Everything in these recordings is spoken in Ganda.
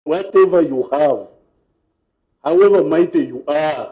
Whatever you have, however mighty you are,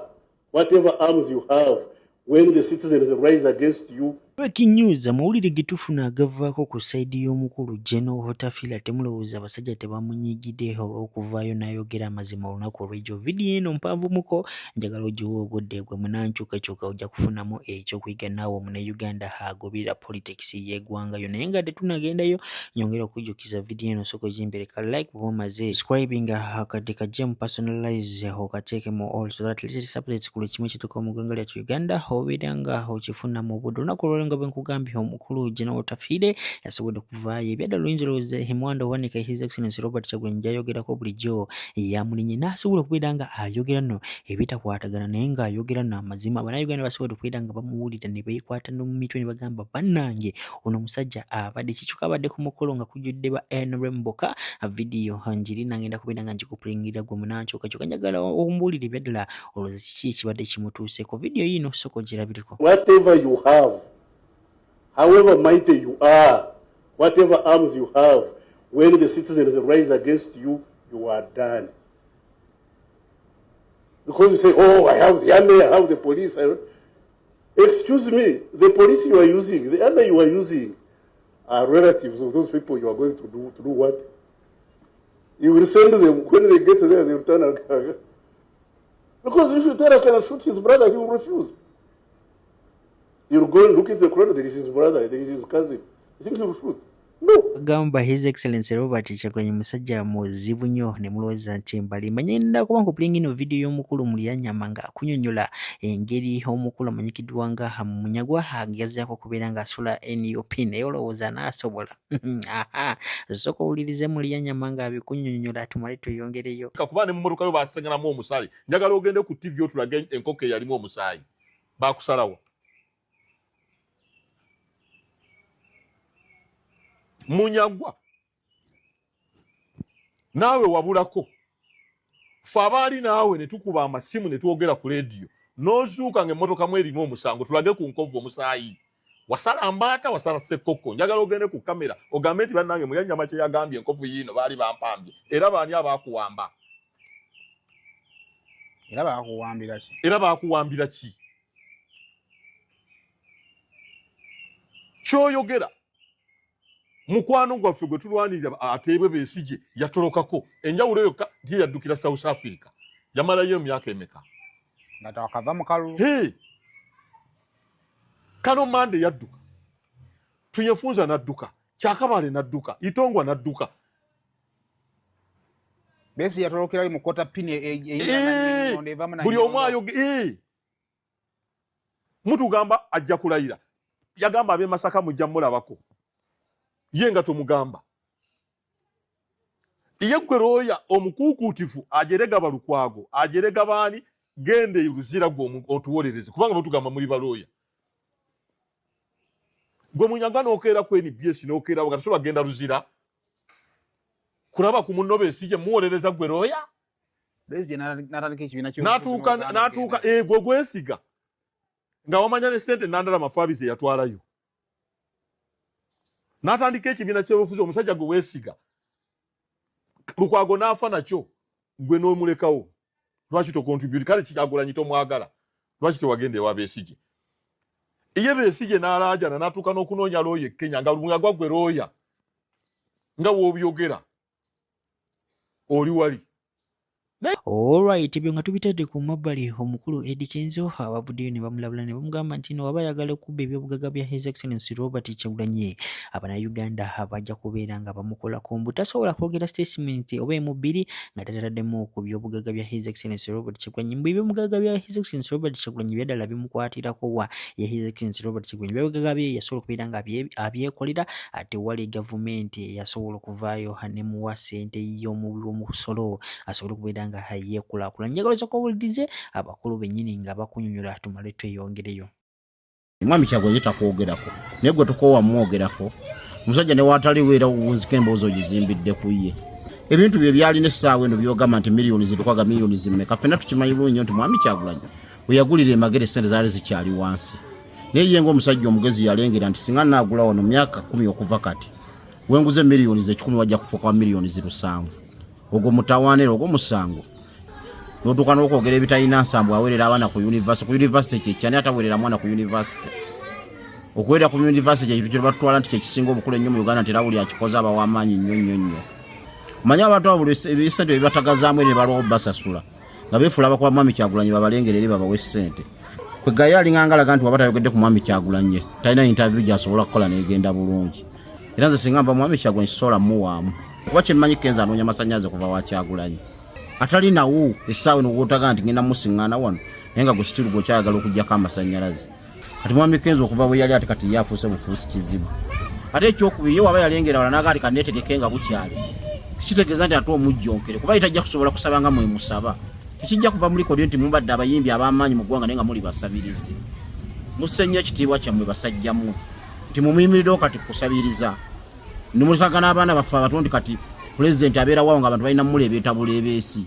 whatever arms you have, when the citizens rise against you. Breaking news, amawulire getufuna agavaako ku side y'omukulu General Hotafila temulowooza abasajja tebamunyigidde olw'okuvaayo n'ayogera amazima olunaku olw'ejjo. Vidiyo eno mpanvu muko, njagala ogiwa obudde gwe munankyukakyuka ojja kufunamu ekyokuyiga naawe Omunnayuganda agobera politics y'eggwangayo. Naye nga tetunagendayo, nyongera okujjukiza vidiyo eno sooka ogimpereka like bw'oba omaze subscribing akadde kajja mu personalize okateekemu all so that latest updates ku kimu ekituuka mu ggwanga lyattu Uganda obeera nga okifuna mu budde. Olunaku olwaleero nga bwe nkugambye omukulu General Hotafila yasobodde okuvaayo ebyadde oluyinza olowooza Himwanda owanika His Excellency Robert Kyagulanyi gy'ayogerako bulijjo yamulinye n'asobola okubeera nga ayogera nno ebitakwatagana naye ng'ayogera nno amazima. Bannayuganda basobodde okubeera nga bamuwulira ne beekwata mu mitwe ne bagamba bannange ono omusajja abadde kikyuka abadde ku mukolo nga kujjudde ba NRM Mboka. Vidiyo njiri nagenda kubeera nga ngikupulingira gwe munankyukakyuka njagala ombuulire ebyaddala olowooza kiki ekibadde kimutuuseeko. Vidiyo yino sooka ogirabireko. Whatever you have, however mighty you are, whatever arms you have, when the citizens rise against you, you are done. Because you say, oh, I have the army, I have the police. Excuse me, the police you are using, the army you are using are relatives of those people you are going to do what? You will send them, when they get there, they will turn around. Because if you tell Akan to shoot his brother, he will refuse. You'll go and look at the crowd, there is his brother, there is his cousin. You think he will shoot? No. Gamba His Excellency Robert Kyagulanyi musajja muzibu nnyo ne mulowooza nti mbali manyenda kuba nkupulinga ino vidiyo y'omukulu Mulyanyama nga akunyonnyola engeri omukulu amanyikiddwa nga Munyagwa agezaako okubeera ng'asula NUP naye olowooza n'asobola. Sooka owulirize Mulyanyama ng'abikunyonnyola tumale tweyongereyo. Kakuba ne mu mmotoka yo baasenganamu omusaayi. Njagala ogende ku TV otulage enkoko eyalimu omusaayi. Baakusalawo. Munyagwa naawe wabulako fe abaali naawe ne tukuba amasimu ne twogera ku leediyo n'ozuuka ng'emmotoka mu erimu omusango tulage ku nkovu omusaayi wasala mbaata wasala ssekkokko. Njagala ogende ku kamera ogambe nti bannange Mulyanyama kye yagambye enkovu yiino baali bampambye era baani abaakuwamba era baakuwambira ki kyoyogera mukwano gwaffe gwe tulwanirira ateebwe Besigye yatolokako enjawulo yokka ndiye yaddukira South Africa yamalayo emyaka emeka nga takava mu kalulu. Kano Mande yadduka Tunyefunza n'adduka Kyakabale n'adduka Itongwa n'adduka Besigye yatolokera ali mu kota pini buli omu ayoge mutugamba ajja kulayira yagamba ab'e Masaka mujja mulabako ye nga tomugamba iye gwe Looya omukuukuutifu ajerega Balukwago ajerega baani gende Luzira gwe otuwolereze kubanga mutugamba muri balooya gwe Munyagwa n'okeera ku NBS n'okeera bagasobola genda Luzira kulaba ku munno Besigye muwolereza gwe Looya Besigye n'atandika ekibiina kyo n'atuuka gwe gwesiga nga wamanya ne ssente Nandala Mafaabize yatwalayo n'atandika ekibiina ky'obufuzi omusajja gwe weesiga Lukwago n'afa nakyo gwe n'omulekawo lwaki tokontribute kale Kyagulanyi tomwagala lwaki tewagenda ewa Besigye iye Besigye n'alaajana n'atuuka n'okunoonya Looya e Kenya nga Munyagwa gwe Looya nga w'obyogera oli wali. Alright, ebyo nga tubitadde ku mabbali omukulu Eddie Kenzo abavuddeyo ne bamulabula ne bamugamba nti no waba ayagala okubba ebyobugagga bya His Excellency Robert Kyagulanyi Abannayuganda abajja kubeera nga bamukolako mbu tasobola kwogera statement oba emu bbiri nga tatataddemu ku byobugagga bya His Excellency Robert Kyagulanyi mbu ebyobugagga bya His Excellency Robert Kyagulanyi byaddala bimukwatirako wa ya His Excellency Robert Kyagulanyi byobugagga bye yasobola okubeera nga abyekolera ate wali gavumenti yasobola okuvaayo nemuwa ssente y'omusolo asobola okubeera nga yekulakula. Njagala kyokowulize abakulu bennyini nga bakunyonyola tumale tweyongereyo. Mwami Kyagulanyi takwogerako naye gwe tukoowa mwogerako omusajja ne waataliwo era wunzika emboozi ogizimbidde ku ye ebintu bye byalina essaawa eno byogamba nti miliyoni zitukwaga miliyoni zimmeka ffenna tukimanyi bulungi nti Mwami Kyagulanyi bwe yagulira emagere ssente zaali zikyali wansi naye ye ng'omusajja omugezi yalengera nti singa naagula wano myaka 10 okuva kati wenguze miliyoni ze 10 wajja kufuuka miliyoni 7 ogwo mutawanira ogwo musango notuka n'okwogera ebitalina nsambu awerera abaana ku university kyani atawerera mwana ku university okuwerera ku university ekintu kye batwala nti kyekisinga obukulu ennyo mu Uganda nti era buli akikoze aba w'amaanyi nnyo manya abantu abo ebisente ebibatagazaamu eri ne balwawo basasula nga beefula abakuba Mwami Kyagulanyi babalengera eri babawe ssente kwegayo alingangalaga nti waba tayogedde ku Mwami Kyagulanyi talina interview gy'asobola kukola n'egenda bulungi era nze singa mba Mwami Kyagulanyi sola muwaamu kuba kyemmanyi Kenzo anoonya amasannyalaze kuva wa Kyagulanyi atali nawo essaawa eno gw'otaga nti ngenda musiŋŋaana wano naye nga gwe sitiru gw'okyayagala okugyako amasannyalaze kati Mwami Kenzo okuva bwe yali ate kati ye afuuse bufuusi kizibu ate ekyokubiri ye waba yalengera wala n'aga ati kanneetegeke nga bukyali kitegeeza nti ate omujjonkere kuba tajja kusobola kusaba nga mwe musaba tekijja kuva mu likodi nti mubadde abayimbi ab'amaanyi mu ggwanga naye nga muli basabirizi musennya ekitiibwa kyammwe basajjamu nti mumuyimiriddewo kati kusabiriza nimulitaga n'abaana baffe abatondi kati pulezidenti abeerawo nga abantu balina mmuleebeeta buleebeesi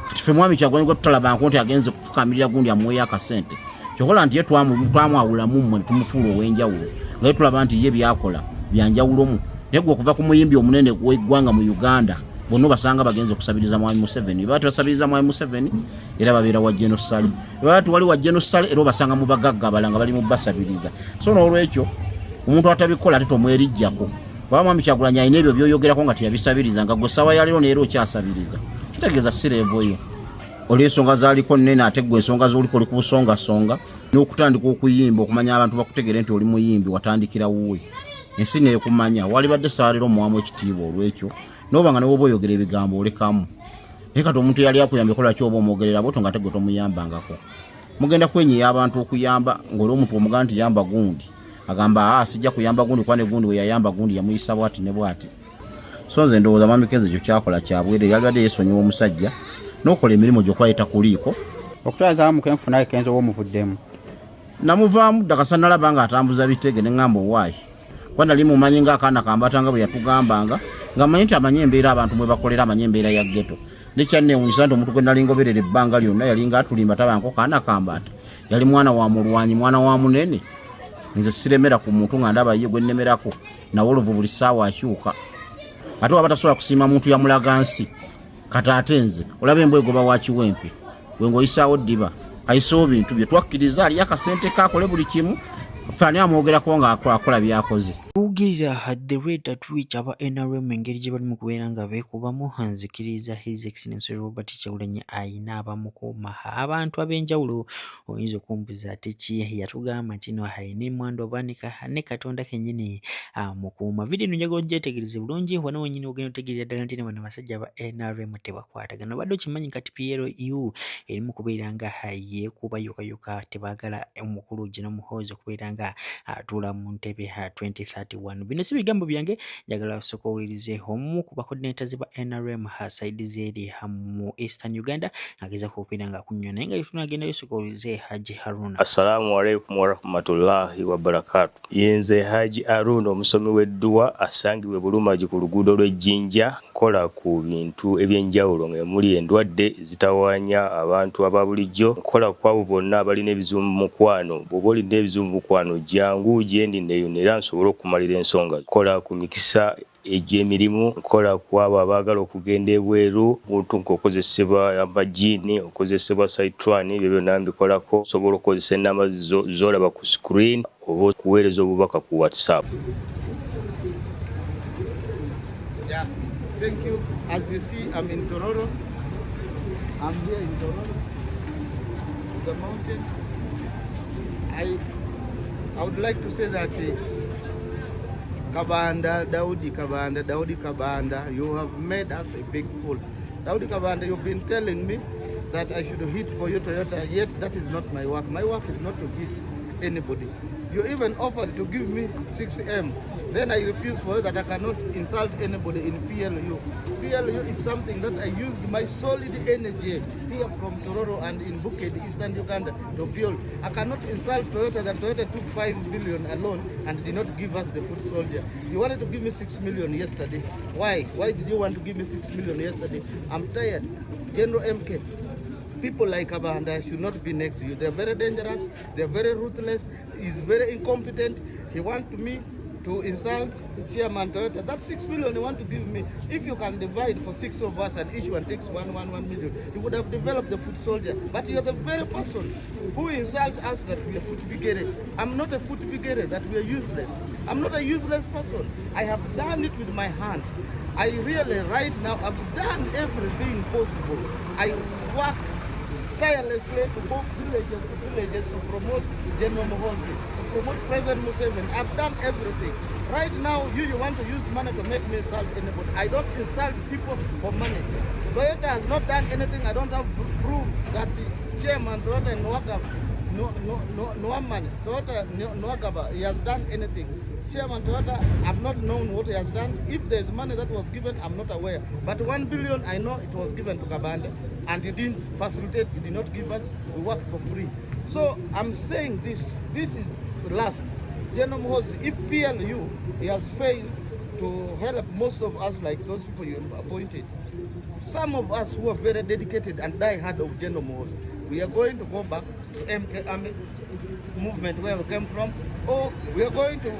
kati ffe Mwami Kyagulanyi gwe tutalabanko nti agenze kufukamirira gundi amuweeyo akasente kyokola nti ye twamwawulamu mmwe tumufuula ow'enjawulo nga ye tulaba nti ye byakola byanjawulomu naye gwe okuva ku muyimbi omunene w'eggwanga mu Uganda bonna basanga bagenze kusabiriza Mwami Museveni baba tubasabiriza Mwami Museveni era babeera wa genosale baba tuwali wa genosale era obasanga mu bagagga abalanga bali mu basabiriza so n'olwekyo omuntu atabikola ate tomwerijjako kuba Mwami Kyagulanyi alina ebyo byoyogerako nga teyabisabiriza nga gwe ssaawa ya leero neera okyasabiriza kitegeeza sireevoyo olw'ensonga zaaliko nnene ate gwe ensonga z'oliko oli ku busongasonga n'okutandika okuyimba okumanya abantu bakutegere nti oli muyimbi watandikira wuwe ensi neekumanya wali badde ssaawa leero muwamu ekitiibwa olw'ekyo noba nga ne woba oyogera ebigambo olekamu naye kati omuntu yali akuyambeko lwaki oba omwogerera bw'otyo nga ate gwe tomuyambangako mugenda kwenyiya abantu okuyamba ng'oli omuntu omugamba nti yamba gundi agamba sijja kuyamba gundi kwa ne gundi we yayamba gundi yamuyisa bwati ne bwati so nze ndowooza Mwami Kenzo ekyo kyakola kyabwere yali badde yeesonyiwa omusajja n'okola emirimu gyokwayita kuliiko okutwazaamu mukufuna Kenzo w'omuvuddemu namuvaamu ddakasa nalaba nga atambuza bitege ne ŋŋamba owaayi kuba nali mumanyi ng'akaana kambatanga bwe yatugambanga nga manyi nti amanyi embeera abantu mwe bakolera amanyi embeera ya ghetto nekyanneewunyisa nti omuntu gwe nali ngoberera ebbanga lyonna yali nga atulimba tabanko kaana kambata yali mwana wa mulwanyi mwana wa munene nze siremera ku muntu nga ndaba ye gwe nnemerako nawe oluvu buli ssaawa akyuka ate waba tasobola kusiima muntu yamulaga nsi kati ate nze olaba embwegoba wa kiwempe gwe ng'oyisaawo ddiba ayiseewo bintu bye twakkiriza aliyo akasente kakole buli kimu fani amwogerako nga akola byakoze Tugirira the rate at which aba NRM engeri gye balimu kubeera nga beekubamu nzikiriza His Excellency Robert Kyagulanyi ayina abamukuuma abantu ab'enjawulo oyinza okumbuza ate ki yatugamba kino ayina emmwandu obwanika ne Katonda kennyini amukuuma video eno njagala ogyetegereze bulungi wano wennyini ogenda otegeerera ddala nti bano basajja aba NRM tebakwatagana badde okimanyi kati PLU erimu kubeera nga yeekuba yokayoka tebaagala omukulu General Muhoozi okubeera nga atuula mu ntebe 2031 bino si bigambo byange njagala osooka owulirize omu ku bacoordinators ba NRM side zeri mu Eastern Uganda ageza kubeera nga akunywa naye nga tunagenda osooka owulirize Haji Haruna. Assalamu alaikum warahmatullahi wabarakatuh. Yenze Haji Haruna omusomi w'edduwa asangibwe Bulumagi ku luguudo lw'Ejjinja kola ku bintu ebyenjawulo nga muli endwadde zitawaanya abantu aba bulijjo kola ku abo bonna abalina ebizibu mu mukwano bw'oba olina ebizibu mu mukwano jangu gyendi neeyonera nsobole okumalira ensonga kola ku mikisa egy'emirimu kola ku abo abaagala okugenda ebweru omuntu ng'okozesebwa amajiini okozesebwa saitwani ebyo byonna mbikolako osobola okukozesa ennamba z'olaba ku screen oba okuweereza obubaka ku WhatsApp. Yeah, thank you. As you see, I'm in Tororo. I'm here in Tororo, the mountain. I would like to say that Daudi Kabanda, you have made us a big fool. Daudi Kabanda, you've been telling me that I should hit for you Toyota, yet that is not my work. My work is not to hit anybody. You even offered to give me 6M. Then I refused for you that I cannot insult anybody in PLU. PLU is something that I used my solid energy here from Tororo and in Bukit, Eastern Uganda to build. I cannot insult Toyota that Toyota took 5 billion alone and did not give us the foot soldier. You wanted to give me 6 million yesterday. Why? Why did you want to give me 6 million yesterday? I'm tired. General MK. People like Kabanda should not be next to you. They're very dangerous. They're very ruthless. He's very incompetent. He wants me to insult the chairman Toyota. That's 6 million you want to give me. If you can divide for 6 of us and each one takes 1 million, you would have developed the foot soldier. But you're the very person who insult us that we are foot bigere. I'm not a foot bigere, that we are useless. I'm not a useless person. I have done it with my hand. I really, right now, I've done everything possible. I work tirelessly to go villages to villages to promote General Muhoozi, to promote President Museveni. I've done everything. Right now, you want to use money to make me insult anybody. I don't insult people for money. Toyota has not done anything. I don't have proof that the chairman Toyota Nwagaba, he has done anything. Chairman Toyota, I've not known what he has done. If there's money that was given, I'm not aware. But 1 billion, I know it was given to Kabande, and you didn't facilitate, you did not give us, we worked for free. So I'm saying this is the last. General Muhoozi, if PLU, he has failed to help most of us like those people you appointed. Some of us who are very dedicated and die hard of General Muhoozi, we are going to go back to MK Army movement where we came from, or we are going to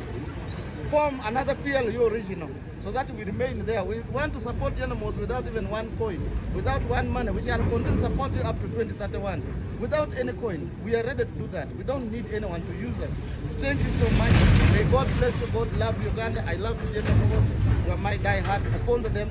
form another PLU regional so that we remain there. We want to support General Muhoozi without even 1 coin, without 1 money. We shall continue supporting up to 2031 without any coin. We are ready to do that. We don't need anyone to use us. Thank you so much. May God bless you. God love Uganda. I love you, General Muhoozi. You are my die hard. Upon them.